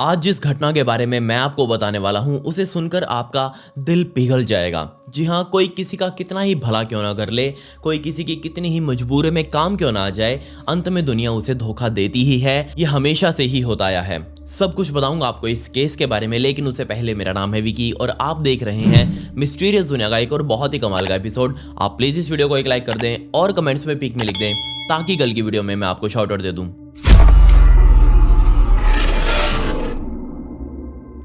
आज जिस घटना के बारे में मैं आपको बताने वाला हूं उसे सुनकर आपका दिल पिघल जाएगा। जी हाँ, कोई किसी का कितना ही भला क्यों ना कर ले, कोई किसी की कितनी ही मजबूरी में काम क्यों ना आ जाए, अंत में दुनिया उसे धोखा देती ही है। ये हमेशा से ही होता आया है। सब कुछ बताऊंगा आपको इस केस के बारे में, लेकिन उससे पहले मेरा नाम है विकी और आप देख रहे हैं मिस्टीरियस दुनिया का एक और बहुत ही कमाल का एपिसोड। आप प्लीज इस वीडियो को एक लाइक कर दें और कमेंट्स में पिक में लिख दें ताकि कल की वीडियो में मैं आपको शाउट आउट दे दूं।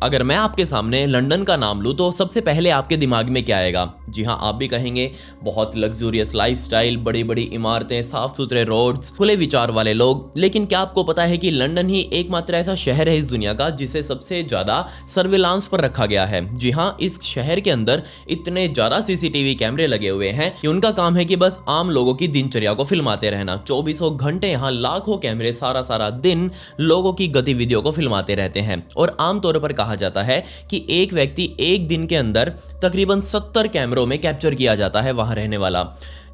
अगर मैं आपके सामने लंदन का नाम लूं तो सबसे पहले आपके दिमाग में क्या आएगा? जी हाँ, आप भी कहेंगे बहुत लग्जूरियस लाइफस्टाइल, बड़ी बड़ी इमारतें, साफ सुथरे रोड्स, खुले विचार वाले लोग। लेकिन क्या आपको पता है कि लंदन ही एकमात्र ऐसा शहर है इस दुनिया का जिसे सबसे ज्यादा सर्विलांस पर रखा गया है। जी हाँ, इस शहर के अंदर इतने ज्यादा सीसीटीवी कैमरे लगे हुए हैं कि उनका काम है कि बस आम लोगों की दिनचर्या को फिल्माते रहना। 24 घंटे यहाँ लाखों कैमरे सारा दिन लोगों की गतिविधियों को फिल्माते रहते हैं। और आमतौर पर कहा जाता है कि एक व्यक्ति एक दिन के अंदर तकरीबन 70 कैमरों में कैप्चर किया जाता है वहां रहने वाला।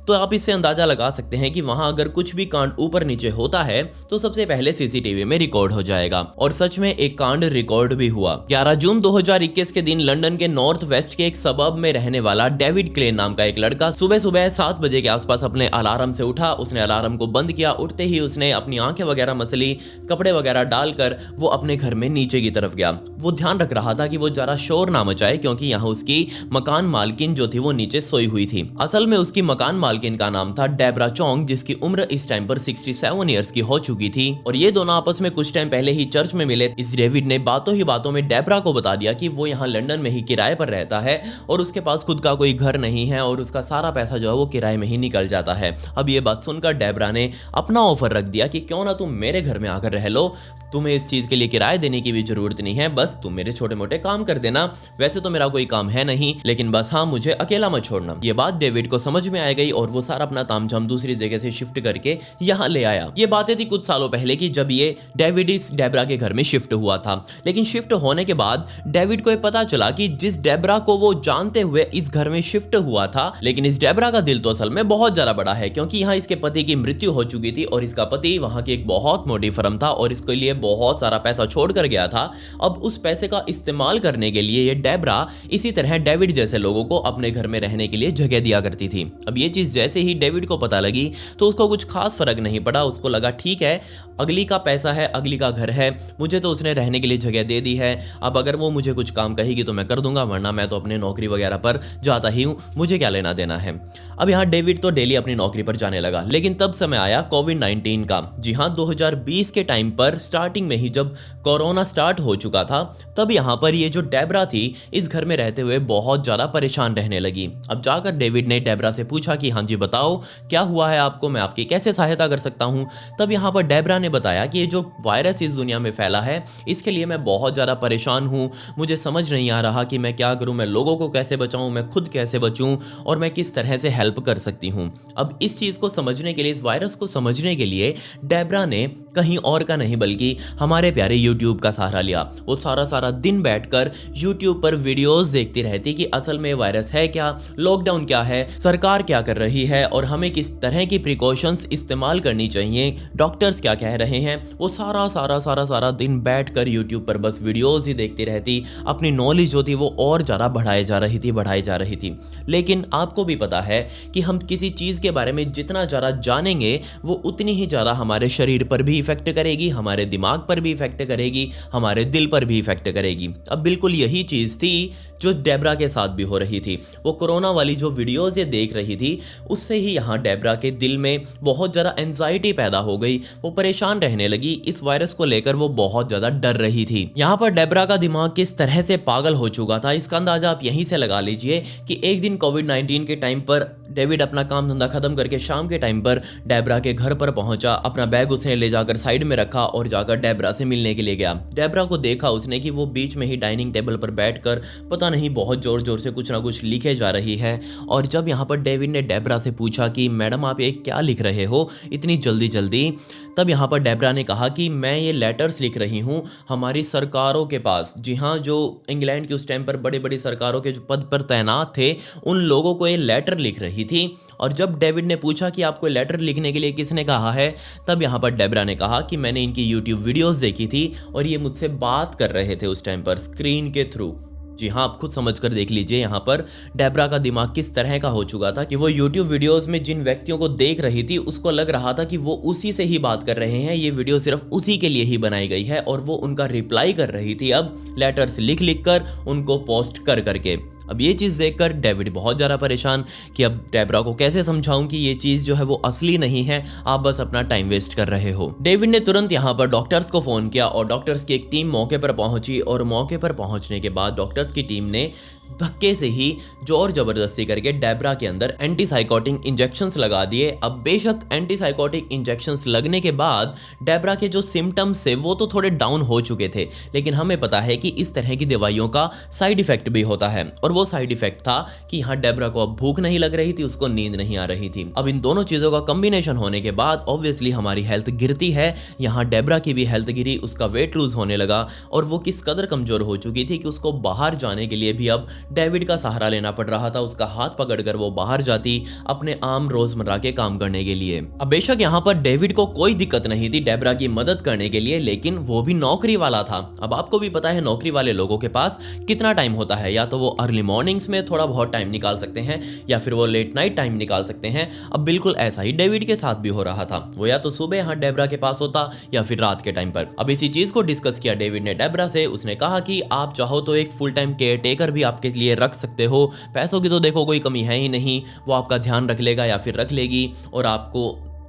तो आप इससे अंदाजा लगा सकते हैं कि वहां अगर कुछ भी कांड ऊपर नीचे होता है तो सबसे पहले सीसीटीवी में रिकॉर्ड हो जाएगा। और सच में एक कांड रिकॉर्ड भी हुआ। 11 जून 2021 के दिन लंदन के नॉर्थ वेस्ट के एक सबब में रहने वाला डेविड क्लेन नाम का एक लड़का सुबह 7 बजे के आसपास अपने अलार्म से उठा। उसने अलार्म को बंद किया। उठते ही उसने अपनी आंखें वगैरह मसली, कपड़े वगैरह डालकर वो अपने घर में नीचे की तरफ गया। वो ध्यान रख रहा था कि वो जरा शोर ना मचाए, क्योंकि यहाँ उसकी मकान मालकिन जो थी वो नीचे सोई हुई थी। असल में उसकी मकान मालकिन का नाम था डेब्रा चोंग, जिसकी उम्र इस टाइम पर 67 इयर्स की हो चुकी थी। और ये दोनों आपस में कुछ टाइम पहले ही चर्च में मिले। इस डेविड ने बातों ही बातों में डेब्रा को बता दिया कि वो यहाँ लंदन में ही किराए पर रहता है और उसके पास खुद का कोई घर नहीं है और उसका सारा पैसा जो है वो किराए में ही निकल जाता है। अब ये बात सुनकर डेब्रा ने अपना ऑफर रख दिया कि क्यों ना तुम मेरे घर में आकर रह लो, तुम्हें इस चीज के लिए किराया देने की भी जरूरत नहीं है, बस तुम मेरे छोटे मोटे काम कर देना। वैसे तो मेरा कोई काम है नहीं, लेकिन बस हाँ, मुझे अकेला मत छोड़ना। ये बात डेविड को समझ में आ गई और वो सारा अपना तामझाम दूसरी जगह से शिफ्ट करके यहाँ ले आया। ये बातें थी कुछ सालों पहले की, जब ये डेविड इस डेब्रा के घर में शिफ्ट हुआ था। लेकिन शिफ्ट होने के बाद डेविड को ये पता चला कि जिस डेब्रा को वो जानते हुए इस घर में शिफ्ट हुआ था, लेकिन इस डेब्रा का दिल तो असल में बहुत ज्यादा बड़ा है, क्योंकि यहाँ इसके पति की मृत्यु हो चुकी थी और इसका पति वहां की एक बहुत मोटी फर्म था और इसके लिए बहुत सारा पैसा छोड़कर गया था। अब उस पैसे का इस्तेमाल करने के लिए ये डेब्रा इसी तरह डेविड जैसे लोगों को अपने घर में रहने के लिए जगह दिया करती थी। अब ये चीज जैसे ही डेविड को पता लगी तो उसको कुछ खास फर्क नहीं पड़ा। उसको लगा ठीक है, अगली का पैसा है, अगली का घर है, मुझे तो उसने रहने के लिए जगह दे दी है। अब अगर वो मुझे कुछ काम कहेगी तो मैं कर दूंगा, वरना मैं तो अपने नौकरी वगैरह पर जाता ही हूं, मुझे क्या लेना देना है। अब यहाँ डेविड तो डेली अपनी नौकरी पर जाने लगा। लेकिन तब समय आया कोविड-19 का। जी हाँ, 2020 के टाइम पर स्टार्टिंग में ही जब कोरोना स्टार्ट हो चुका था, तब यहाँ पर ये जो डेब्रा थी इस घर में रहते हुए बहुत ज्यादा परेशान रहने लगी। अब जाकर डेविड ने डेब्रा से पूछा कि हाँ जी बताओ, क्या हुआ है आपको, मैं आपकी कैसे सहायता कर सकता हूँ। तब यहाँ पर डेब्रा ने बताया कि ये जो वायरस इस दुनिया में फैला है इसके लिए मैं बहुत ज्यादा परेशान हूँ, मुझे समझ नहीं आ रहा कि मैं क्या करूँ, मैं लोगों को कैसे बचाऊँ, मैं खुद कैसे बचूँ और मैं किस तरह से हेल्प कर सकती हूँ। अब इस चीज को समझने के लिए, इस वायरस को समझने के लिए डेब्रा ने कहीं और का नहीं बल्कि हमारे प्यारे यूट्यूब का सहारा लिया। वो सारा दिन बैठकर यूट्यूब पर वीडियोस देखती रहती कि असल में वायरस है क्या, लॉकडाउन क्या है, सरकार क्या कर रही है और हमें किस तरह की प्रिकॉशंस इस्तेमाल करनी चाहिए, डॉक्टर्स क्या कह रहे हैं। वो सारा दिन बैठकर यूट्यूब पर बस वीडियोस ही देखती रहती। अपनी नॉलेज जो थी वो और ज़्यादा बढ़ाई जा रही थी। लेकिन आपको भी पता है कि हम किसी चीज़ के बारे में जितना ज़्यादा जानेंगे वो उतनी ही ज़्यादा हमारे शरीर पर भी इफेक्ट करेगी, हमारे दिमाग पर भी इफेक्ट करेगी, हमारे दिल पर भी इफेक्ट करेगी। अब बिल्कुल यही चीज़ थी जो डेब्रा के साथ भी हो रही थी। वो कोरोना वाली जो वीडियोस ये देख रही थी उससे ही यहाँ डेब्रा के दिल में बहुत ज़्यादा एंजाइटी पैदा हो गई। वो परेशान रहने लगी, इस वायरस को लेकर वो बहुत ज़्यादा डर रही थी। यहाँ पर डेब्रा का दिमाग किस तरह से पागल हो चुका था इसका अंदाजा आप यहीं से लगा लीजिए कि एक दिन कोविड-19 के टाइम पर डेविड अपना काम धंधा खत्म करके शाम के टाइम पर डेब्रा के घर पर पहुंचा। अपना बैग उसने ले जाकर साइड में रखा और जाकर डेब्रा से मिलने के लिए गया। डेब्रा को देखा उसने कि वो बीच में ही डाइनिंग टेबल पर बैठकर पता नहीं बहुत ज़ोर ज़ोर से कुछ ना कुछ लिखे जा रही है। और जब यहाँ पर डेविड ने डेब्रा से पूछा कि मैडम आप ये क्या लिख रहे हो इतनी जल्दी जल्दी, तब यहाँ पर डेब्रा ने कहा कि मैं ये लेटर्स लिख रही हूँ हमारी सरकारों के पास। जी हाँ, जो इंग्लैंड के उस टाइम पर बड़ी बड़ी सरकारों के जो पद पर तैनात थे उन लोगों को ये लेटर लिख रही थी। और जब डेविड ने पूछा कि आपको लेटर लिखने के लिए किसने कहा है, तब यहाँ पर डेब्रा ने कहा कि मैंने इनकी यूट्यूब वीडियोस देखी थी और ये मुझसे बात कर रहे थे उस टाइम पर स्क्रीन के थ्रू। जी हाँ, आप खुद समझ कर देख लीजिए यहाँ पर डेब्रा का दिमाग किस तरह का हो चुका था कि वो यूट्यूब वीडियोस में जिन व्यक्तियों को देख रही थी उसको लग रहा था कि वो उसी से ही बात कर रहे हैं, ये वीडियो सिर्फ उसी के लिए ही बनाई गई है। और वो उनका रिप्लाई कर रही थी अब लेटर्स लिख लिख कर, उनको पोस्ट कर करके। अब ये चीज़ देखकर डेविड बहुत ज़्यादा परेशान कि अब डेब्रा को कैसे समझाऊं कि ये चीज़ जो है वो असली नहीं है, आप बस अपना टाइम वेस्ट कर रहे हो। डेविड ने तुरंत यहाँ पर डॉक्टर्स को फ़ोन किया और डॉक्टर्स की एक टीम मौके पर पहुंची। और मौके पर पहुंचने के बाद डॉक्टर्स की टीम ने धक्के से ही जोर जबरदस्ती करके डेब्रा के अंदर एंटीसाइकोटिक इंजेक्शंस लगा दिए। अब बेशक एंटीसाइकोटिक इंजेक्शंस लगने के बाद डेब्रा के जो सिम्टम्स थे वो तो थोड़े डाउन हो चुके थे, लेकिन हमें पता है कि इस तरह की दवाइयों का साइड इफेक्ट भी होता है। और वो साइड इफेक्ट था कि यहाँ डेब्रा को अब भूख नहीं लग रही थी, उसको नींद नहीं आ रही थी। अब इन दोनों चीजों का कॉम्बिनेशन होने के बाद ऑब्वियसली हमारी हेल्थ गिरती है। यहाँ डेब्रा की भी हेल्थ गिरी, उसका वेट लूज होने लगा और वो किस कदर कमजोर हो चुकी थी कि उसको बाहर जाने के लिए भी अब डेविड का सहारा लेना पड़ रहा था। उसका हाथ पकड़कर वो बाहर जाती अपने आम रोजमर्रा के काम करने के लिए। अब बेशक यहाँ पर डेविड को कोई दिक्कत नहीं थी डेब्रा की मदद करने के लिए, लेकिन वो भी नौकरी वाला था। अब आपको भी पता है नौकरी वाले लोगों के पास कितना टाइम होता है, या तो वो अर्ली मॉर्निंग्स में थोड़ा बहुत टाइम निकाल सकते हैं या फिर वो लेट नाइट टाइम निकाल सकते हैं। अब बिल्कुल ऐसा ही डेविड के साथ भी हो रहा था, वो या तो सुबह यहाँ डेब्रा के पास होता या फिर रात के टाइम पर। अब इसी चीज को डिस्कस किया डेविड ने डेब्रा से। उसने कहा कि आप चाहो तो एक फुल टाइम केयर टेकर भी आपके लिए रख सकते हो, पैसों की तो देखो कोई कमी है ही नहीं, वो आपका ध्यान रख लेगा या फिर रख लेगी और आपको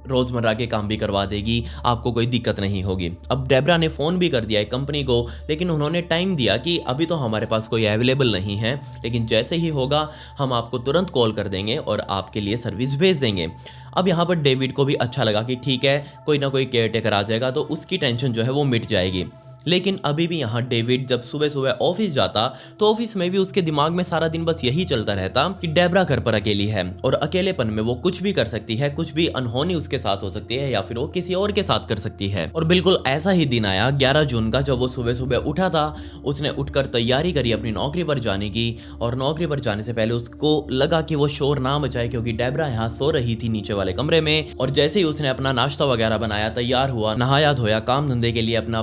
रोजमर्रा के काम भी करवा देगी, आपको कोई दिक्कत नहीं होगी। अब डेब्रा ने फ़ोन भी कर दिया है कंपनी को, लेकिन उन्होंने टाइम दिया कि अभी तो हमारे पास कोई अवेलेबल नहीं है, लेकिन जैसे ही होगा हम आपको तुरंत कॉल कर देंगे और आपके लिए सर्विस भेज देंगे। अब यहाँ पर डेविड को भी अच्छा लगा कि ठीक है कोई ना कोई केयर टेकर आ जाएगा तो उसकी टेंशन जो है वो मिट जाएगी। लेकिन अभी भी यहाँ डेविड जब सुबह सुबह ऑफिस जाता तो ऑफिस में भी उसके दिमाग में सारा दिन बस यही चलता रहता कि डेब्रा घर पर अकेली है और अकेलेपन में वो कुछ भी कर सकती है, कुछ भी अनहोनी उसके साथ हो सकती है या फिर वो किसी और के साथ कर सकती है। और बिल्कुल ऐसा ही दिन आया 11 जून का, जब वो सुबह सुबह उठा था। उसने उठकर तैयारी करी अपनी नौकरी पर जाने की और नौकरी पर जाने से पहले उसको लगा कि वो शोर ना मचाए क्योंकि डेब्रा यहाँ सो रही थी नीचे वाले कमरे में। और जैसे ही उसने अपना नाश्ता वगैरह बनाया, तैयार हुआ, नहाया धोया, काम धंधे के लिए अपना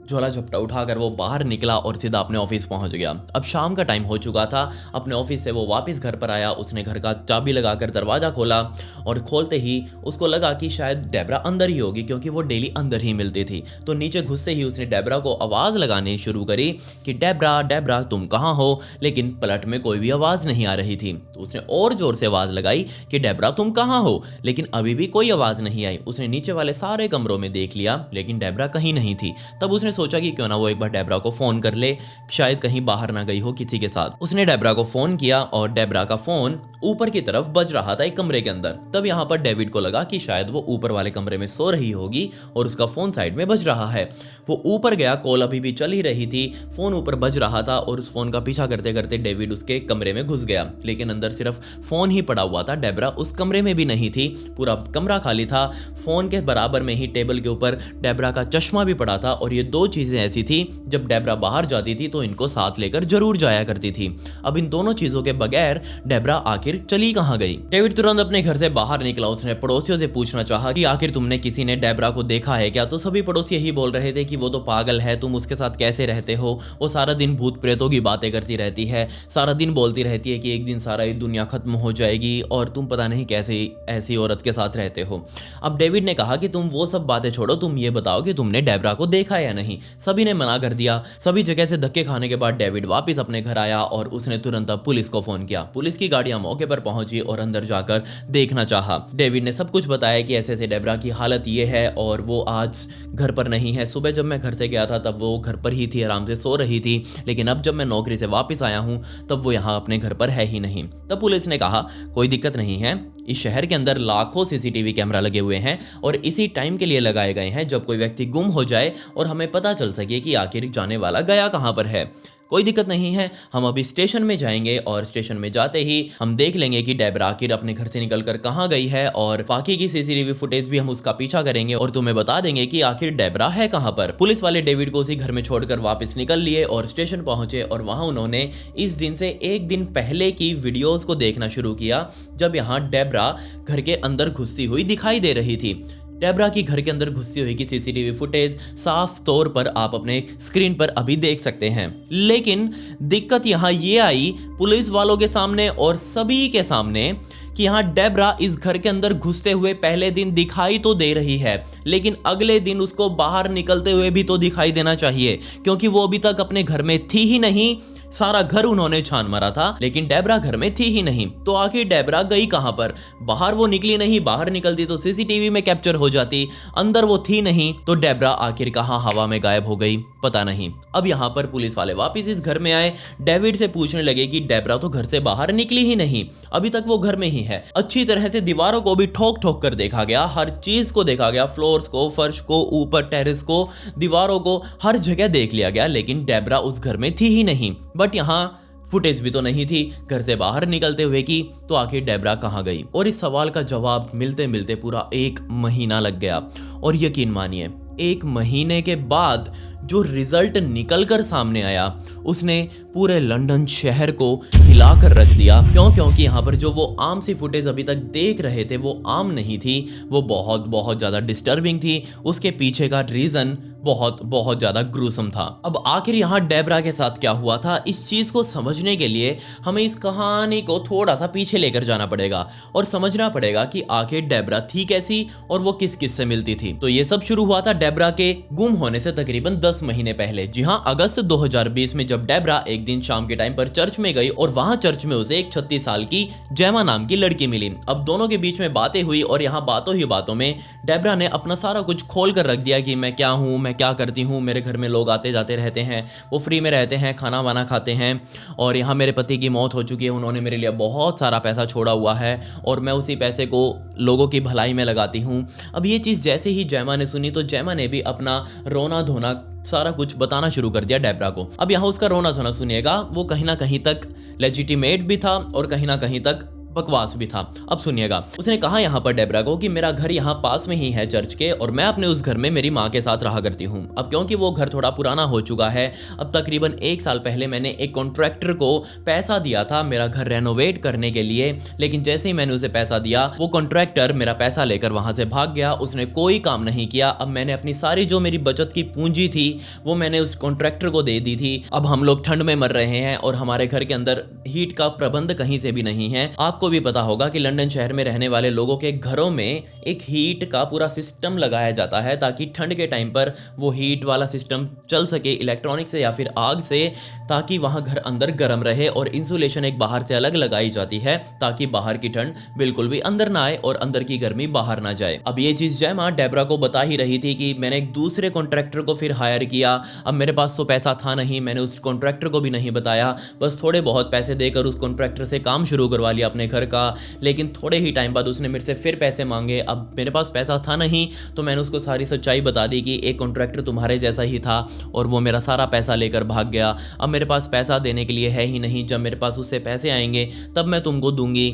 झोला झपटा उठाकर वो बाहर निकला और सीधा अपने ऑफिस पहुंच गया। अब शाम का टाइम हो चुका था। अपने ऑफिस से वो वापस घर पर आया। उसने घर का चाबी लगाकर दरवाज़ा खोला और खोलते ही उसको लगा कि शायद डेब्रा अंदर ही होगी क्योंकि वो डेली अंदर ही मिलती थी। तो नीचे घुसते ही उसने डेब्रा को आवाज़ लगानी शुरू करी कि डेब्रा डेब्रा तुम कहाँ हो, लेकिन पलट में कोई भी आवाज़ नहीं आ रही थी। तो उसने और ज़ोर से आवाज़ लगाई कि डेब्रा तुम कहाँ हो, लेकिन अभी भी कोई आवाज़ नहीं आई। उसने नीचे वाले सारे कमरों में देख लिया लेकिन डेब्रा कहीं नहीं थी। तब उसने सोचा कि क्यों ना वो एक बार डेब्रा को फोन कर ले, शायद कहीं बाहर ना गई हो किसी के साथ। उसने डेब्रा को फोन किया और डेब्रा का फोन ऊपर की तरफ बज रहा था एक कमरे के अंदर। तब यहाँ पर डेविड को लगा कि शायद वो ऊपर वाले कमरे में सो रही होगी और उसका फोन साइड में बज रहा है। वो ऊपर गया, कॉल अभी भी चल ही रही थी, फोन ऊपर बज रहा था और उस फोन का पीछा करते करते डेविड उसके कमरे में घुस गया। लेकिन अंदर सिर्फ फोन ही पड़ा हुआ था, डेब्रा उस कमरे में भी नहीं थी। पूरा कमरा खाली था। फोन के बराबर में ही टेबल के ऊपर डेब्रा का चश्मा भी पड़ा था। और ये दो चीजें ऐसी थी जब डेब्रा बाहर जाती थी तो इनको साथ लेकर जरूर जाया करती थी। अब इन दोनों चीजों के बगैर डेब्रा आखिर चली कहां गई। डेविड तुरंत अपने घर से बाहर निकला। उसने पड़ोसियों से पूछना चाहा कि आखिर तुमने किसी ने डेब्रा को देखा है क्या। तो सभी पड़ोसी यही बोल रहे थे कि वो तो पागल है, तुम उसके साथ कैसे रहते हो, वो सारा दिन भूत प्रेतों की बातें करती रहती है, सारा दिन बोलती रहती है कि एक दिन सारा ये दुनिया खत्म हो जाएगी और तुम पता नहीं कैसे ऐसी औरत के साथ रहते हो। अब डेविड ने कहा कि तुम वो सब बातें छोड़ो, तुम ये बताओ कि तुमने डेब्रा को देखा या नहीं। सभी ने मना कर दिया। सभी जगह से धक्के खाने के बाद डेविड वापस अपने घर आया और उसने तुरंत अब पुलिस को फोन किया। पुलिस की गाड़ियां मौके पर पहुंची और अंदर जाकर देखना चाहा। डेविड ने सब कुछ बताया कि ऐसे ऐसे डेब्रा की हालत ये है और वो आज घर पर नहीं है। सुबह जब मैं घर से गया था तब वो घर पर ही थी, आराम से सो रही थी, लेकिन अब जब मैं नौकरी से वापस आया हूं तब वो यहाँ अपने घर पर है ही नहीं। तब पुलिस ने कहा कोई दिक्कत नहीं है, इस शहर के अंदर लाखों सीसीटीवी कैमरा लगे हुए हैं और इसी टाइम के लिए लगाए गए हैं जब कोई व्यक्ति गुम हो जाए और हमें पता चल सके कि आखिर जाने वाला गया कहां पर है। कोई दिक्कत नहीं है, हम अभी स्टेशन में जाएंगे और स्टेशन में जाते ही हम देख लेंगे कि डेबरा आखिर अपने घर से निकलकर कहाँ गई है और बाकी की सीसीटीवी फुटेज भी हम उसका पीछा करेंगे और तुम्हें बता देंगे कि आखिर डेबरा है कहाँ पर। पुलिस वाले डेविड को उसी घर में छोड़कर वापस निकल लिए और स्टेशन पहुंचे और वहां उन्होंने इस दिन से एक दिन पहले की वीडियोस को देखना शुरू किया जब यहाँ डेबरा घर के अंदर घुसती हुई दिखाई दे रही थी। डेबरा की घर के अंदर घुसती हुई की सीसीटीवी फुटेज साफ तौर पर आप अपने स्क्रीन पर अभी देख सकते हैं। लेकिन दिक्कत यहाँ ये आई पुलिस वालों के सामने और सभी के सामने कि यहाँ डेबरा इस घर के अंदर घुसते हुए पहले दिन दिखाई तो दे रही है, लेकिन अगले दिन उसको बाहर निकलते हुए भी तो दिखाई देना चाहिए, क्योंकि वो अभी तक अपने घर में थी ही नहीं। सारा घर उन्होंने छान मारा था लेकिन डेबरा घर में थी ही नहीं। तो आखिर डेबरा गई कहां पर? बाहर वो निकली नहीं, बाहर निकलती तो सीसीटीवी में कैप्चर हो जाती, अंदर वो थी नहीं, तो डेबरा आखिर कहां हवा में गायब हो गई पता नहीं। अब यहां पर पुलिस वाले वापस इस घर में आए, डेविड से पूछने लगे कि डेबरा तो घर से बाहर निकली ही नहीं, अभी तक वो घर में ही है। अच्छी तरह से दीवारों को भी ठोक ठोक कर देखा गया, हर चीज को देखा गया, फ्लोर्स को, फर्श को, ऊपर टेरेस को, दीवारों को, हर जगह देख लिया गया, लेकिन डेबरा उस घर में थी ही नहीं। बट यहाँ फुटेज भी तो नहीं थी घर से बाहर निकलते हुए की, तो आखिर डेबरा कहाँ गई? और इस सवाल का जवाब मिलते मिलते पूरा 1 महीना लग गया। और यकीन मानिए 1 महीने के बाद जो रिजल्ट निकलकर सामने आया उसने पूरे लंदन शहर को हिलाकर रख दिया। क्योंकि यहाँ पर जो वो आम सी फुटेज अभी तक देख रहे थे वो आम नहीं थी, वो बहुत बहुत ज़्यादा डिस्टर्बिंग थी। उसके पीछे का रीज़न बहुत बहुत ज़्यादा ग्रूसम था। अब आखिर यहाँ डेबरा के साथ क्या हुआ था, इस चीज़ को समझने के लिए हमें इस कहानी को थोड़ा सा पीछे लेकर जाना पड़ेगा और समझना पड़ेगा कि आखिर डेबरा थी कैसी और वो किस किस से मिलती थी। तो ये सब शुरू हुआ था डेबरा के गुम होने से तकरीबन 10 महीने पहले। जी हाँ, अगस्त 2020 में जब डेबरा एक दिन शाम के टाइम पर चर्च में गई और वहां चर्च में उसे एक 36 साल की जेमा नाम की लड़की मिली। अब दोनों के बीच में बातें हुई और यहाँ बातों ही बातों में डेबरा ने अपना सारा कुछ खोल कर रख दिया कि मैं क्या हूँ, मैं क्या करती हूँ, मेरे घर में लोग आते जाते रहते हैं, वो फ्री में रहते हैं, खाना वाना खाते हैं, और यहाँ मेरे पति की मौत हो चुकी है, उन्होंने मेरे लिए बहुत सारा पैसा छोड़ा हुआ है और मैं उसी पैसे को लोगों की भलाई में लगाती हूँ। अब ये चीज़ जैसे ही जेमा ने सुनी तो जेमा ने भी अपना रोना धोना सारा कुछ बताना शुरू कर दिया डेबरा को। अब यहाँ उसका रोना धोना सुनिएगा, वो कहीं ना कहीं तक लेजिटिमेट भी था और कहीं ना कहीं तक बकवास भी था। अब सुनिएगा, उसने कहा यहाँ पर डेबरा को कि मेरा घर यहाँ पास में ही है चर्च के और मैं अपने उस घर में मेरी माँ के साथ रहा करती हूँ। अब क्योंकि वो घर थोड़ा पुराना हो चुका है, अब तकरीबन 1 साल पहले मैंने एक कॉन्ट्रैक्टर को पैसा दिया था मेरा घर रेनोवेट करने के लिए, लेकिन जैसे ही मैंने उसे पैसा दिया वो कॉन्ट्रैक्टर मेरा पैसा लेकर वहां से भाग गया, उसने कोई काम नहीं किया। अब मैंने अपनी सारी जो मेरी बचत की पूंजी थी वो मैंने उस कॉन्ट्रैक्टर को दे दी थी। अब हम लोग ठंड में मर रहे हैं और हमारे घर के अंदर हीट का प्रबंध कहीं से भी नहीं है। आपको भी पता होगा कि लंदन शहर में रहने वाले लोगों के घरों में एक हीट का पूरा सिस्टम लगाया जाता है ताकि ठंड के टाइम पर वो हीट वाला सिस्टम चल सके इलेक्ट्रॉनिक से या फिर आग से, ताकि वहां घर अंदर गर्म रहे, और इंसुलेशन एक बाहर से अलग लगाई जाती है ताकि बाहर की ठंड बिल्कुल भी अंदर ना आए और अंदर की गर्मी बाहर ना जाए। अब ये चीज जेमा डेबरा को बता ही रही थी कि मैंने एक दूसरे कॉन्ट्रैक्टर को फिर हायर किया। अब मेरे पास तो पैसा था नहीं, मैंने उस कॉन्ट्रैक्टर को भी नहीं बताया, बस थोड़े बहुत पैसे देकर उस कॉन्ट्रैक्टर से काम शुरू करवा लिया अपने घर का। लेकिन थोड़े ही टाइम बाद उसने मेरे से फिर पैसे मांगे। अब मेरे पास पैसा था नहीं तो मैंने उसको सारी सच्चाई बता दी कि एक कॉन्ट्रैक्टर तुम्हारे जैसा ही था और वो मेरा सारा पैसा लेकर भाग गया। अब मेरे पास पैसा देने के लिए है ही नहीं, जब मेरे पास उससे पैसे आएंगे तब मैं तुमको दूंगी।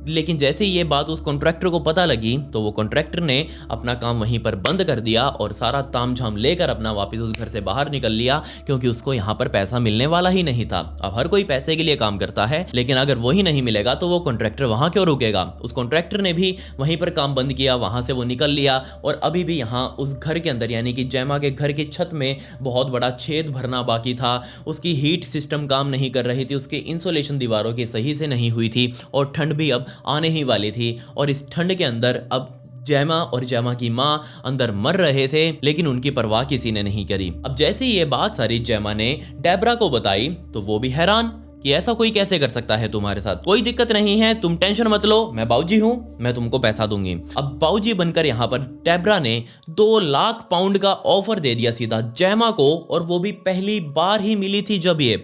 लेकिन जैसे ही ये बात उस कॉन्ट्रैक्टर को पता लगी तो वो कॉन्ट्रैक्टर ने अपना काम वहीं पर बंद कर दिया और सारा तामझाम लेकर अपना वापस उस घर से बाहर निकल लिया, क्योंकि उसको यहाँ पर पैसा मिलने वाला ही नहीं था। अब हर कोई पैसे के लिए काम करता है, लेकिन अगर वही नहीं मिलेगा तो वो कॉन्ट्रैक्टर वहां क्यों रुकेगा। उस कॉन्ट्रैक्टर ने भी वहीं पर काम बंद किया, वहां से वो निकल लिया और अभी भी यहाँ उस घर के अंदर यानी कि जेमा के घर की छत में बहुत बड़ा छेद भरना बाकी था। उसकी हीट सिस्टम काम नहीं कर रही थी, उसकी इंसुलेशन दीवारों की सही से नहीं हुई थी और ठंड भी अब आने ही वाली थी। और इस ठंड के अंदर अब जेमा और जेमा की माँ अंदर मर रहे थे, लेकिन उनकी परवाह किसी ने नहीं करी। अब जैसे ही ये बात सारी जेमा ने डेबरा को बताई तो वो भी हैरान कि ऐसा कोई कैसे कर सकता है तुम्हारे साथ। कोई दिक्कत नहीं है, तुम टेंशन मत लो, मैं बाऊजी हूं, मैं तुमको पैसा दूंगी। अब बाऊजी बनकर यहाँ पर डेबरा ने 2 लाख पाउंड का ऑफर दे दिया सीधा जेमा को, और वो भी पहली बार ही मिली थी। जब ये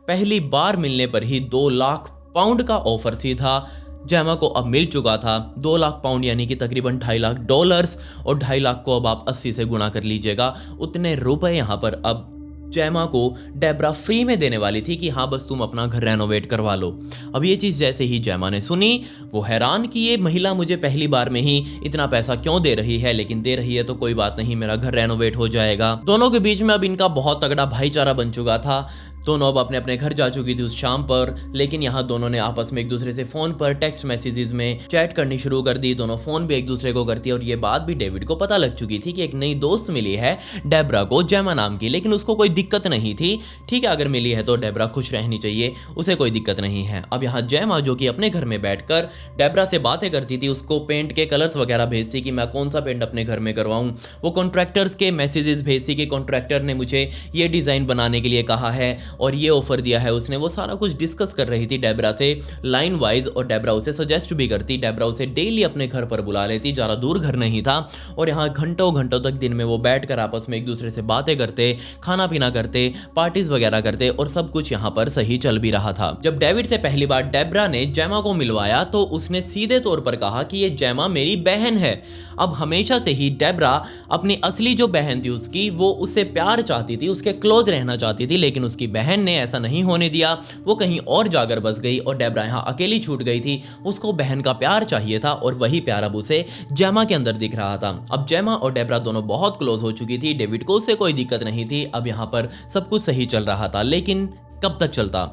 पहली बार मिलने पर ही 2 लाख पाउंड का ऑफर सीधा जेमा को अब मिल चुका था। 2 लाख पाउंड यानी कि तकरीबन $2.5 लाख, और 2.5 लाख को अब आप 80 से गुणा कर लीजिएगा, उतने रुपए यहाँ पर अब जैमा को डेब्रा फ्री में देने वाली थी कि हाँ बस तुम अपना घर रेनोवेट करवा लो। अब ये चीज़ जैसे ही जैमा ने सुनी, वो हैरान कि ये महिला मुझे पहली बार में ही इतना पैसा क्यों दे रही है, लेकिन दे रही है तो कोई बात नहीं, मेरा घर रेनोवेट हो जाएगा। दोनों के बीच में अब इनका बहुत तगड़ा भाईचारा बन चुका था। दोनों अब अपने अपने घर जा चुकी थी उस शाम पर, लेकिन यहाँ दोनों ने आपस में एक दूसरे से फ़ोन पर टेक्स्ट मैसेजेस में चैट करनी शुरू कर दी। दोनों फ़ोन भी एक दूसरे को करती है और ये बात भी डेविड को पता लग चुकी थी कि एक नई दोस्त मिली है डेब्रा को, जैमा नाम की, लेकिन उसको कोई दिक्कत नहीं थी। ठीक है, अगर मिली है तो डेब्रा खुश रहनी चाहिए, उसे कोई दिक्कत नहीं है। अब यहाँ जैमा जो कि अपने घर में बैठकर डेब्रा से बातें करती थी, उसको पेंट के कलर्स वगैरह भेजती कि मैं कौन सा पेंट अपने घर में करवाऊँ। वो कॉन्ट्रैक्टर्स के मैसेजेस भेजती कि कॉन्ट्रैक्टर ने मुझे ये डिज़ाइन बनाने के लिए कहा है और ये ऑफर दिया है उसने। वो सारा कुछ डिस्कस कर रही थी डेब्रा से लाइन वाइज, और डेब्रा उसे सजेस्ट भी करती। डेब्रा उसे डेली अपने घर पर बुला लेती, ज़्यादा दूर घर नहीं था, और यहाँ घंटों घंटों तक दिन में वो बैठकर आपस में एक दूसरे से बातें करते, खाना पीना करते, पार्टीज वगैरह करते, और सब कुछ यहाँ पर सही चल भी रहा था। जब डेविड से पहली बार डेब्रा ने जैमा को मिलवाया तो उसने सीधे तौर पर कहा कि ये जैमा मेरी बहन है। अब हमेशा से ही डेब्रा अपनी असली जो बहन थी उसकी, वो उससे प्यार चाहती थी, उसके क्लोज रहना चाहती थी, लेकिन उसकी बहन ने ऐसा नहीं होने दिया। वो कहीं और जाकर बस गई और डेब्रा यहाँ अकेली छूट गई थी। उसको बहन का प्यार चाहिए था और वही प्यार अब उसे जैमा के अंदर दिख रहा था। अब जैमा और डेब्रा दोनों बहुत क्लोज हो चुकी थी। डेविड को उससे कोई दिक्कत नहीं थी। अब यहाँ पर सब कुछ सही चल रहा था, लेकिन कब तक चलता?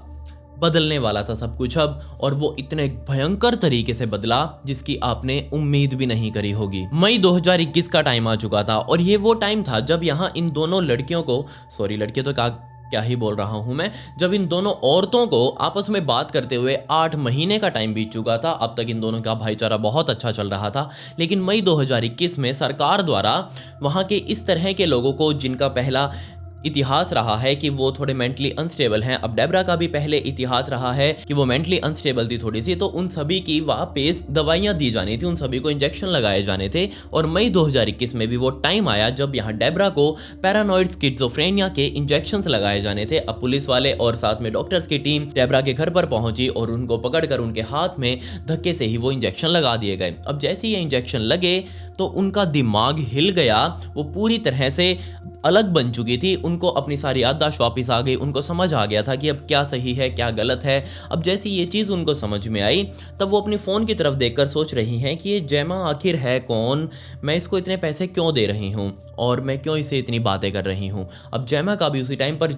बदलने वाला था सब कुछ अब, और वो इतने भयंकर तरीके से बदला जिसकी आपने उम्मीद भी नहीं करी होगी। मई 2021 का टाइम आ चुका था और ये वो टाइम था जब यहाँ इन दोनों लड़कियों को, सॉरी लड़कियों तो क्या ही बोल रहा हूं मैं, जब इन दोनों औरतों को आपस में बात करते हुए 8 महीने का टाइम बीत चुका था। अब तक इन दोनों का भाईचारा बहुत अच्छा चल रहा था, लेकिन मई 2021 में सरकार द्वारा वहां के इस तरह के लोगों को, जिनका पहला इतिहास रहा है कि वो थोड़े मेंटली अनस्टेबल हैं, अब डेब्रा का भी पहले इतिहास रहा है कि वो मेंटली अनस्टेबल थी थोड़ी सी, तो उन सभी की वापस दवाइयां दी जानी थी, उन सभी को इंजेक्शन लगाए जाने थे। और मई 2021 में भी वो टाइम आया जब यहाँ डेब्रा को पैरानॉइड स्किज़ोफ्रेनिया के इंजेक्शंस लगाए जाने थे। अब पुलिस वाले और साथ में डॉक्टर्स की टीम डेब्रा के घर पर पहुंची और उनको पकड़कर उनके हाथ में धक्के से ही वो इंजेक्शन लगा दिए गए। अब जैसे ही ये इंजेक्शन लगे तो उनका दिमाग हिल गया, वो पूरी तरह से अलग बन चुकी थी। उनको अपनी सारी याददाश्त वापस आ गई, उनको समझ आ गया था कि अब क्या सही है क्या गलत है। अब जैसी ये चीज़ उनको समझ में आई तब वो अपनी फ़ोन की तरफ देखकर सोच रही हैं कि ये जैमा आखिर है कौन, मैं इसको इतने पैसे क्यों दे रही हूँ और मैं क्यों इससे इतनी बातें कर रही हूँ। अब जैमा का भी उसी टाइम पर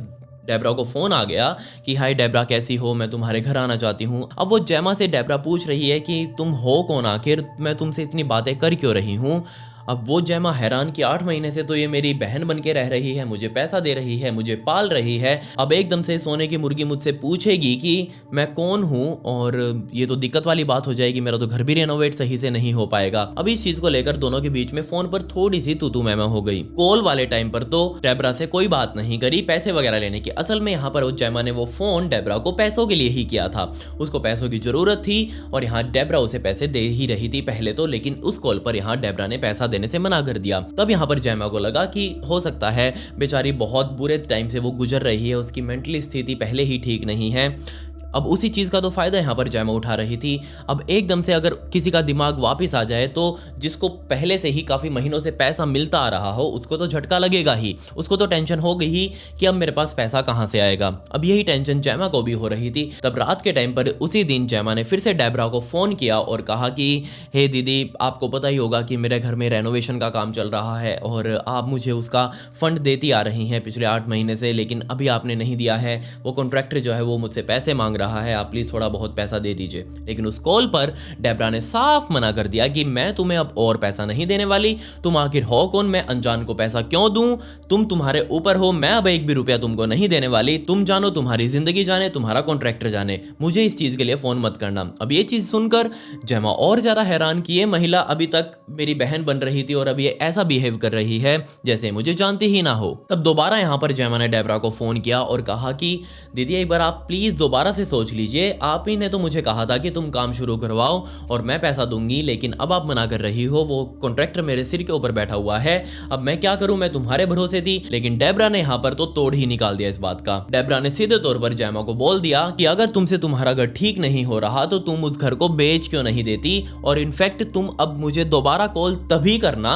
डेब्रा को फ़ोन आ गया कि हाय डेब्रा कैसी हो, मैं तुम्हारे घर आना चाहती हूँ। अब वो जैमा से डेब्रा पूछ रही है कि तुम हो कौन आखिर, मैं तुमसे इतनी बातें कर क्यों रही हूँ। अब वो जैमा हैरान कि 8 महीने से तो ये मेरी बहन बन के रह रही है, मुझे पैसा दे रही है, मुझे पाल रही है, अब एकदम से सोने की मुर्गी मुझसे पूछेगी कि मैं कौन हूँ, और ये तो दिक्कत वाली बात हो जाएगी, मेरा तो घर भी रेनोवेट सही से नहीं हो पाएगा। अब इस चीज़ को लेकर दोनों के बीच में फ़ोन पर थोड़ी सी तू मैमा हो गई। कॉल वाले टाइम पर तो डेब्रा से कोई बात नहीं करी पैसे वगैरह लेने की। असल में यहाँ पर वो जैमा ने वो फ़ोन डेब्रा को पैसों के लिए ही किया था, उसको पैसों की ज़रूरत थी और यहाँ डेब्रा उसे पैसे दे ही रही थी पहले तो, लेकिन उस कॉल पर यहाँ डेब्रा ने पैसा देने से मना कर दिया। तब यहाँ पर जैमा को लगा कि हो सकता है बेचारी बहुत बुरे टाइम से वो गुजर रही है, उसकी मेंटली स्थिति पहले ही ठीक नहीं है। अब उसी चीज़ का तो फ़ायदा यहाँ पर जैमा उठा रही थी। अब एकदम से अगर किसी का दिमाग वापस आ जाए तो जिसको पहले से ही काफ़ी महीनों से पैसा मिलता आ रहा हो उसको तो झटका लगेगा ही, उसको तो टेंशन हो गई ही कि अब मेरे पास पैसा कहाँ से आएगा। अब यही टेंशन जैमा को भी हो रही थी। तब रात के टाइम पर उसी दिन जैमा ने फिर से डेब्रा को फ़ोन किया और कहा कि हे दीदी, आपको पता ही होगा कि मेरे घर में रेनोवेशन का काम चल रहा है और आप मुझे उसका फ़ंड देती आ रही हैं पिछले 8 महीने से, लेकिन अभी आपने नहीं दिया है। वो कॉन्ट्रैक्टर जो है वो मुझसे पैसे मांग रहा है, आप प्लीज थोड़ा बहुत पैसा दे दीजिए। लेकिन उस कॉल पर डेब्रा ने साफ मना कर दिया कि मैं तुम्हें अब और पैसा नहीं देने वाली, तुम आखिर हो कौन, मैं अनजान को पैसा क्यों दूं, तुम तुम्हारे ऊपर हो, मैं अब 1 भी रुपया तुमको नहीं देने वाली, तुम जानो, तुम्हारी जिंदगी जाने, तुम्हारा कॉन्ट्रैक्टर जाने, मुझे इस चीज के लिए फोन मत करना। अब ये चीज सुनकर जैमा और ज्यादा हैरान कि ये महिला अभी तक मेरी बहन बन रही थी और अब ये ऐसा बिहेव कर रही है जैसे मुझे जानती ही ना हो। तब दोबारा यहाँ पर जैमा ने डेब्रा को फोन किया और कहा कि दीदी एक बार आप प्लीज दोबारा से सोच लीजिए, आप ही ने तो मुझे कहा था कि तुम काम शुरू करवाओ और मैं पैसा दूंगी, लेकिन अब आप मना कर रही हो, वो कॉन्ट्रैक्टर मेरे सिर के ऊपर बैठा हुआ है, अब मैं क्या करूं, मैं तुम्हारे भरोसे थी। लेकिन डेब्रा ने यहाँ पर तो तोड़ ही निकाल दिया इस बात का। डेब्रा ने सीधे तौर पर जैमा को बोल दिया कि अगर तुमसे तुम्हारा घर ठीक नहीं हो रहा तो तुम उस घर को बेच क्यों नहीं देती, और इनफैक्ट तुम अब मुझे दोबारा कॉल तभी करना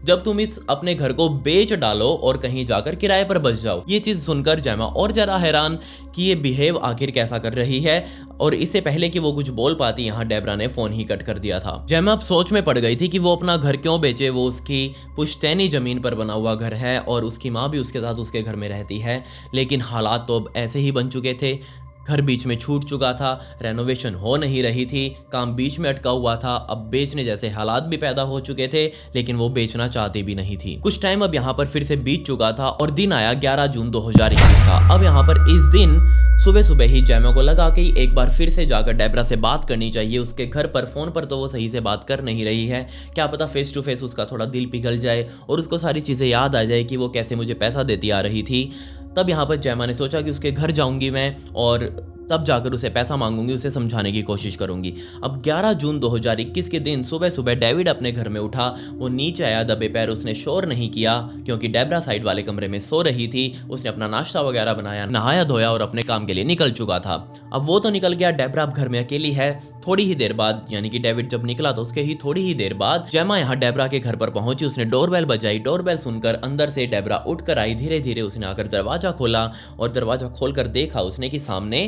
जब तुम इस अपने घर को बेच डालो और कहीं जाकर किराए पर बस जाओ। ये चीज सुनकर जैमा और जरा हैरान कि ये बिहेव आखिर कैसा कर रही है, और इससे पहले कि वो कुछ बोल पाती यहाँ डेब्रा ने फोन ही कट कर दिया था। जैमा अब सोच में पड़ गई थी कि वो अपना घर क्यों बेचे। वो उसकी पुश्तैनी जमीन पर बना हुआ घर है और उसकी माँ भी उसके साथ उसके घर में रहती है, लेकिन हालात तो अब ऐसे ही बन चुके थे। घर बीच में छूट चुका था, रेनोवेशन हो नहीं रही थी, काम बीच में अटका हुआ था। अब बेचने जैसे हालात भी पैदा हो चुके थे, लेकिन वो बेचना चाहती भी नहीं थी। कुछ टाइम अब यहाँ पर फिर से बीत चुका था और दिन आया 11 जून 2021 का। अब यहाँ पर इस दिन सुबह सुबह ही जैमा को लगा कि एक बार फिर से जाकर डेब्रा से बात करनी चाहिए। उसके घर पर फोन पर तो वो सही से बात कर नहीं रही है, क्या पता फेस टू फेस उसका थोड़ा दिल पिघल जाए और उसको सारी चीज़ें याद आ जाए कि वो कैसे मुझे पैसा देती आ रही थी। तब यहाँ पर जैमा ने सोचा कि उसके घर जाऊंगी मैं और तब जाकर उसे पैसा मांगूंगी, उसे समझाने की कोशिश करूंगी। अब 11 जून 2021 के दिन सुबह सुबह डेविड अपने घर में उठा। वो नीचे आया दबे पैर, उसने शोर नहीं किया क्योंकि डेब्रा साइड वाले कमरे में सो रही थी। उसने अपना नाश्ता वगैरह बनाया, नहाया धोया और अपने काम के लिए निकल चुका था। अब वो तो निकल गया, डेब्रा अब घर में अकेली है। थोड़ी ही देर बाद, यानी कि डेविड जब निकला तो उसके ही थोड़ी ही देर बाद जैमा यहाँ डेब्रा के घर पर पहुंची। उसने डोरबेल बजाई। डोरबेल सुनकर अंदर से डेब्रा उठकर आई। धीरे धीरे उसने आकर दरवाजा खोला और दरवाजा खोलकर देखा उसने कि सामने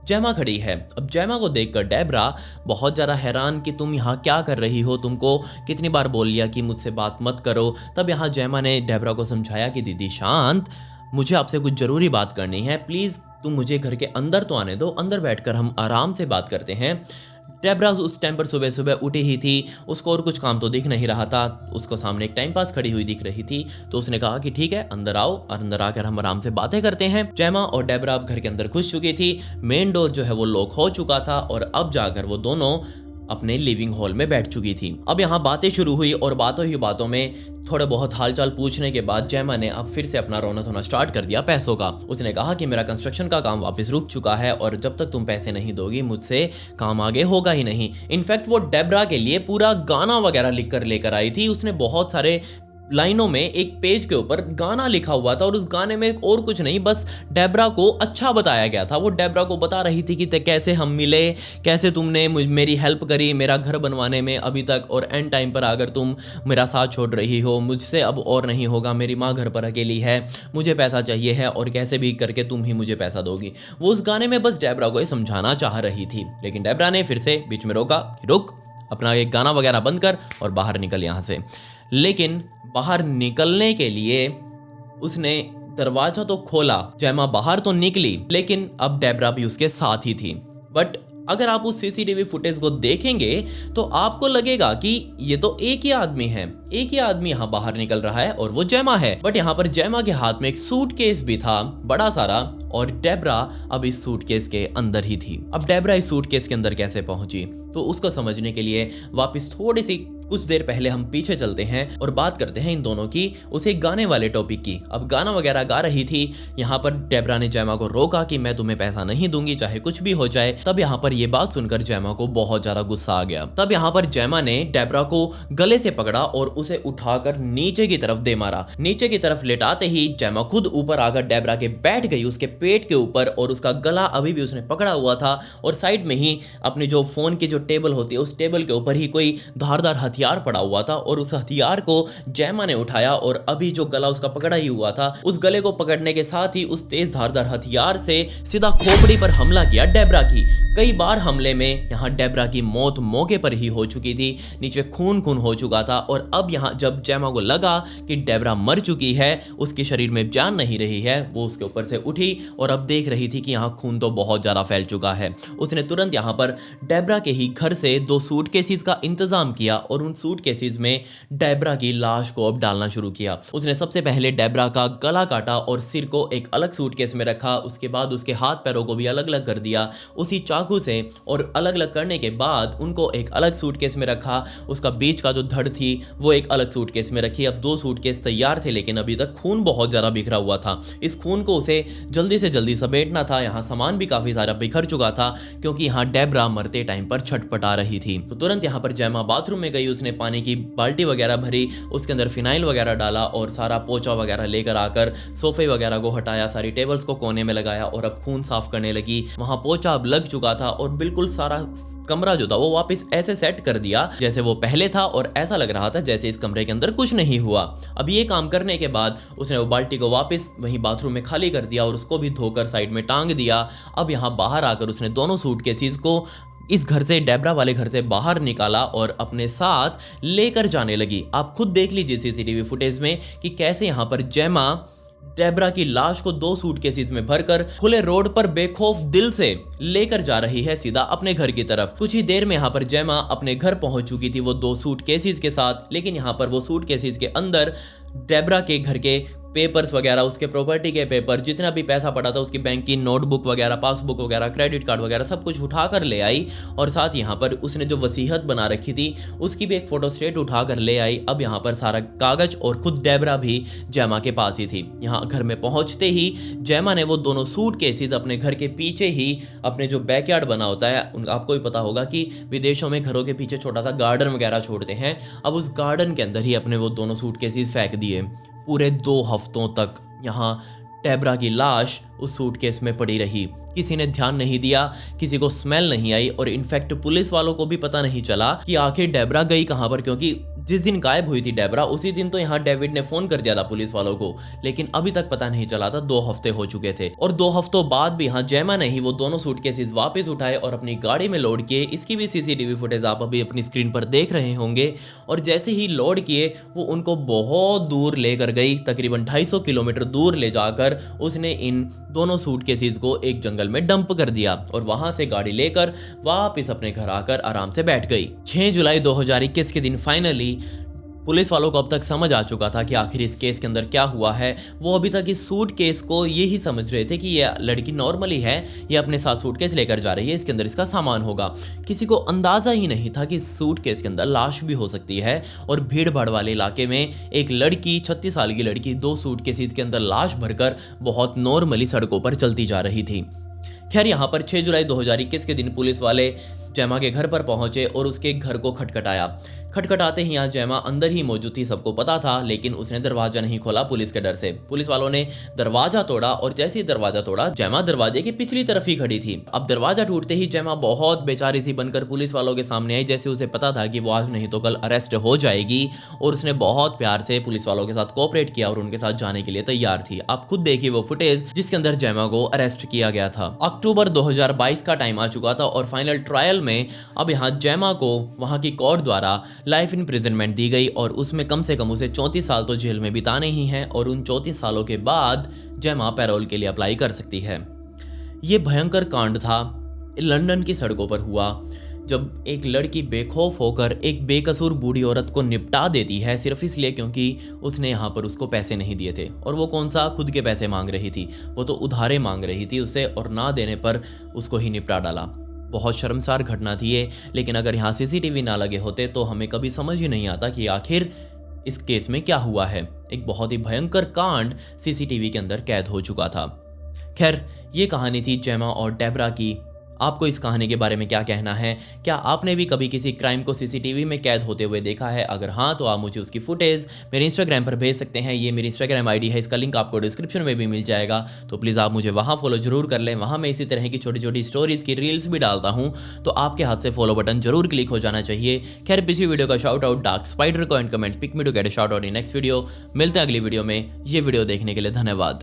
जैमा खड़ी है। अब जैमा को देखकर डेब्रा बहुत ज़्यादा हैरान कि तुम यहाँ क्या कर रही हो, तुमको कितनी बार बोल लिया कि मुझसे बात मत करो। तब यहाँ जैमा ने डेब्रा को समझाया कि दीदी शांत, मुझे आपसे कुछ ज़रूरी बात करनी है, प्लीज़ तुम मुझे घर के अंदर तो आने दो, अंदर बैठकर हम आराम से बात करते हैं। डेब्रा उस टाइम पर सुबह सुबह उठी ही थी, उसको और कुछ काम तो दिख नहीं रहा था। उसको सामने एक टाइम पास खड़ी हुई दिख रही थी, तो उसने कहा कि ठीक है अंदर आओ और अंदर आकर हम आराम से बातें करते हैं। जैमा और डेब्रा अब घर के अंदर घुस चुकी थी। मेन डोर जो है वो लॉक हो चुका था और अब जाकर वो दोनों अपने लिविंग हॉल में बैठ चुकी थी। अब यहाँ बातें शुरू हुई और बातों ही बातों में थोड़े बहुत हालचाल पूछने के बाद जैमा ने अब फिर से अपना रोना धोना स्टार्ट कर दिया पैसों का। उसने कहा कि मेरा कंस्ट्रक्शन का काम वापस रुक चुका है और जब तक तुम पैसे नहीं दोगी मुझसे काम आगे होगा ही नहीं। इनफैक्ट वो डेब्रा के लिए पूरा गाना वगैरह लिख कर लेकर आई थी। उसने बहुत सारे लाइनों में एक पेज के ऊपर गाना लिखा हुआ था और उस गाने में और कुछ नहीं, बस डेब्रा को अच्छा बताया गया था। वो डेब्रा को बता रही थी कि कैसे हम मिले, कैसे तुमने मेरी हेल्प करी मेरा घर बनवाने में अभी तक, और एंड टाइम पर अगर तुम मेरा साथ छोड़ रही हो, मुझसे अब और नहीं होगा, मेरी माँ घर पर अकेली है, मुझे पैसा चाहिए है और कैसे भी करके तुम ही मुझे पैसा दोगी। वो उस गाने में बस डेब्रा को ये समझाना चाह रही थी, लेकिन डेब्रा ने फिर से बीच में रोका कि रुक, अपना एक गाना वगैरह बंद कर और बाहर निकल यहाँ से। लेकिन बाहर निकलने के लिए उसने दरवाजा तो खोला, जैमा बाहर तो निकली, लेकिन अब डेब्रा भी उसके साथ ही थी। बट अगर आप उस सीसीटीवी फुटेज को देखेंगे तो आपको लगेगा कि ये तो एक ही आदमी है, एक ही आदमी यहाँ बाहर निकल रहा है और वो जैमा है। बट यहाँ पर जैमा के हाथ में एक सूटकेस भी था बड़ा सारा और डेब्रा अब इस सूटकेस के अंदर ही थी। अब डेब्रा इस सूटकेस के अंदर कैसे पहुंची, तो उसको समझने के लिए वापस थोड़ी सी कुछ देर पहले हम पीछे चलते हैं और बात करते हैं इन दोनों की उसे गाने वाले टॉपिक की। अब गाना वगैरह गा रही थी, यहाँ पर डेब्रा ने जैमा को रोका कि मैं तुम्हें पैसा नहीं दूंगी चाहे कुछ भी हो जाए। तब यहाँ पर ये बात सुनकर जैमा को बहुत ज्यादा गुस्सा आ गया। तब यहाँ पर जैमा ने डेब्रा को गले से पकड़ा और उसे उठाकर नीचे की तरफ दे मारा। नीचे की तरफ लेटाते ही जैमा खुद ऊपर आकर डेब्रा के बैठ गई उसके पेट के ऊपर और उसका गला अभी भी उसने पकड़ा हुआ था और साइड में ही अपनी जो फोन की जो टेबल होती है उस टेबल के ऊपर ही कोई धारदार हथियार पड़ा हुआ था और उस हथियार को जैमा ने उठाया और अभी जो गला उसका पकड़ा ही हुआ था उस गले को पकड़ने के साथ ही उस तेज धारदार हथियार से सीधा खोपड़ी पर हमला किया डेब्रा की। कई बार हमले में यहाँ डेब्रा की मौत मौके पर ही हो चुकी थी, नीचे खून खून हो चुका था। और अब यहाँ जब जैमा को लगा कि डेब्रा मर चुकी है, उसके शरीर में जान नहीं रही है, वो उसके ऊपर से उठी और अब देख रही थी कि यहाँ खून तो बहुत ज्यादा फैल चुका है। उसने तुरंत यहाँ पर डेब्रा के ही घर से 2 सूटकेसेस का इंतजाम किया और उन सूटकेसेस में डेब्रा की लाश को अब डालना शुरू किया। उसने सबसे पहले डेब्रा का गला काटा और सिर को एक अलग सूटकेस में रखा। उसके बाद उसके हाथ पैरों को भी अलग अलग कर दिया उसी चाकू से और अलग अलग करने के बाद उनको एक अलग सूटकेस में रखा। उसका बीच का जो धड़ थी वो एक अलग सूटकेस में रखी। अब 2 सूटकेस तैयार थे लेकिन अभी तक खून बहुत ज्यादा बिखरा हुआ था। इस खून को उसे जल्दी से जल्दी समेटना था। यहाँ सामान भी काफी सारा बिखर चुका था क्योंकि यहाँ डेब्रा मरते टाइम पर छटपटा रही थी। तो तुरंत यहाँ पर जैमा बाथरूम में गई, उसने पानी की बाल्टी वगैरह भरी, उसके अंदर फिनाइल वगैरह डाला और सारा पोचा वगैरह लेकर आकर सोफे वगैरह को हटाया, सारी टेबल्स को कोने में लगाया और अब खून साफ करने लगी। वहां पोचा अब लग चुका था और बिल्कुल सारा कमरा जो था वो वापस ऐसे सेट कर दिया जैसे वो पहले था और ऐसा लग रहा था जैसे इस कमरे के अंदर कुछ नहीं हुआ। अब ये काम करने के बाद उसने वो बाल्टी को वापस वहीं बाथरूम में खाली कर दिया और उसको भी धोकर साइड में टांग दिया। अब यहाँ बाहर आकर उसने दोनों सूटकेसेस को इस घर से, डेब्रा वाले घर से बाहर निकाला और अपने साथ लेकर जाने लगी। आप खुद देख लीजिए सीसीटीवी फुटेज में कि कैसे यहाँ पर जेमा डेब्रा की लाश को 2 सूटकेसेस में भरकर खुले रोड पर बेखौफ दिल से लेकर जा रही है सीधा अपने घर की तरफ। कुछ ही देर में यहाँ पर जेमा अपने घर पहुंच चुकी थी वो 2 सूटकेसेस के साथ, लेकिन यहाँ पर वो सूटकेसेस के अंदर डेब्रा के घर के पेपर्स वगैरह, उसके प्रॉपर्टी के पेपर, जितना भी पैसा पड़ा था, उसकी बैंक की नोटबुक वगैरह, पासबुक वगैरह, क्रेडिट कार्ड वगैरह सब कुछ उठाकर ले आई और साथ यहाँ पर उसने जो वसीयत बना रखी थी उसकी भी एक फोटो स्टेट उठाकर ले आई। अब यहाँ पर सारा कागज और खुद डेब्रा भी जेमा के पास ही थी। यहाँ घर में पहुंचते ही जेमा ने वो दोनों सूटकेसेस अपने घर के पीछे ही, अपने जो बैकयार्ड बना होता है, आपको भी पता होगा कि विदेशों में घरों के पीछे छोटा सा गार्डन वगैरह छोड़ते हैं, अब उस गार्डन के अंदर ही अपने वो दोनों सूटकेसेस फेंक दिए। पूरे 2 हफ्तों तक यहाँ डेब्रा की लाश उस सूटकेस में पड़ी रही। किसी ने ध्यान नहीं दिया, किसी को स्मेल नहीं आई और इनफैक्ट पुलिस वालों को भी पता नहीं चला कि आखिर डेब्रा गई कहाँ पर, क्योंकि जिस दिन गायब हुई थी डेब्रा उसी दिन तो यहाँ डेविड ने फोन कर दिया था पुलिस वालों को, लेकिन अभी तक पता नहीं चला था। 2 हफ्ते हो चुके थे और 2 हफ्तों बाद भी यहाँ जेमा ने ही वो दोनों सूटकेसेस वापस उठाए और अपनी गाड़ी में लोड किए। इसकी भी सीसीटीवी फुटेज आप अभी अपनी स्क्रीन पर देख रहे होंगे। और जैसे ही लोड किए वो उनको बहुत दूर लेकर गई, तकरीबन 250 किलोमीटर दूर ले जाकर उसने इन दोनों सूटकेसेस को एक जंगल में डंप कर दिया और वहां से गाड़ी लेकर वापस अपने घर आकर आराम से बैठ गई। 6 जुलाई 2021 के दिन फाइनली पुलिस वालों को अब तक समझ आ चुका था कि आखिर इस केस के अंदर क्या हुआ है। वो अभी तक इस सूटकेस को यही समझ रहे थे कि ये लड़की नॉर्मली है, ये अपने साथ सूटकेस लेकर जा रही है, इसके अंदर इसका सामान होगा। किसी को अंदाजा ही नहीं था कि इस सूटकेस के अंदर लाश भी हो सकती है। और भीड़ भाड़ वाले इलाके में एक लड़की, 36 साल की लड़की, 2 सूटकेसेस के अंदर लाश भरकर बहुत नॉर्मली सड़कों पर चलती जा रही थी। खैर यहाँ पर 6 जुलाई 2021 के दिन पुलिस वाले जेमा के घर पर पहुंचे और उसके घर को खटखटाया। खटखटाते ही यहाँ जेमा अंदर ही मौजूद थी, सबको पता था, लेकिन उसने दरवाजा नहीं खोला पुलिस के डर से। पुलिस वालों ने दरवाजा तोड़ा और जैसे ही दरवाजा तोड़ा जेमा दरवाजे की पिछली तरफ ही खड़ी थी। अब दरवाजा टूटते ही जेमा बहुत बेचारी सी बनकर पुलिस वालों के सामने आई, जैसे उसे पता था कि वो आज नहीं तो कल अरेस्ट हो जाएगी। और उसने बहुत प्यार से पुलिस वालों के साथ कोऑपरेट किया और उनके साथ जाने के लिए तैयार थी। आप खुद देखिए वो फुटेज जिसके अंदर जेमा को अरेस्ट किया गया था। अक्टूबर 2022 का टाइम आ चुका था और फाइनल ट्रायल में अब यहाँ जेमा को वहां की कोर्ट द्वारा लाइफ इम्प्रिजनमेंट दी गई और उसमें कम से कम उसे 34 साल तो जेल में बिताने ही हैं और उन 34 सालों के बाद जेमा पैरोल के लिए अप्लाई कर सकती है। ये भयंकर कांड था, लंदन की सड़कों पर हुआ जब एक लड़की बेखौफ होकर एक बेकसूर बूढ़ी औरत को निपटा देती है सिर्फ इसलिए क्योंकि उसने यहाँ पर उसको पैसे नहीं दिए थे। और वो कौन सा खुद के पैसे मांग रही थी, वो तो उधारे मांग रही थी उससे और ना देने पर उसको ही निपटा डाला। बहुत शर्मसार घटना थी ये, लेकिन अगर यहाँ सीसीटीवी ना लगे होते तो हमें कभी समझ ही नहीं आता कि आखिर इस केस में क्या हुआ है। एक बहुत ही भयंकर कांड सीसीटीवी के अंदर कैद हो चुका था। खैर ये कहानी थी जेमा और डेब्रा की। आपको इस कहानी के बारे में क्या कहना है? क्या आपने भी कभी किसी क्राइम को सीसीटीवी में कैद होते हुए देखा है? अगर हाँ तो आप मुझे उसकी फुटेज मेरे इंस्टाग्राम पर भेज सकते हैं। ये मेरी इंस्टाग्राम आईडी है, इसका लिंक आपको डिस्क्रिप्शन में भी मिल जाएगा, तो प्लीज़ आप मुझे वहाँ फॉलो जरूर कर लें। वहाँ मैं इसी तरह की छोटी छोटी स्टोरीज की रील्स भी डालता हूँ, तो आपके हाथ से फॉलो बटन जरूर क्लिक हो जाना चाहिए। खैर पिछली वीडियो का शाउट आउट डार्क स्पाइडर को and comment pick me to get a shout out in next video. मिलते हैं अगली वीडियो में। ये वीडियो देखने के लिए धन्यवाद।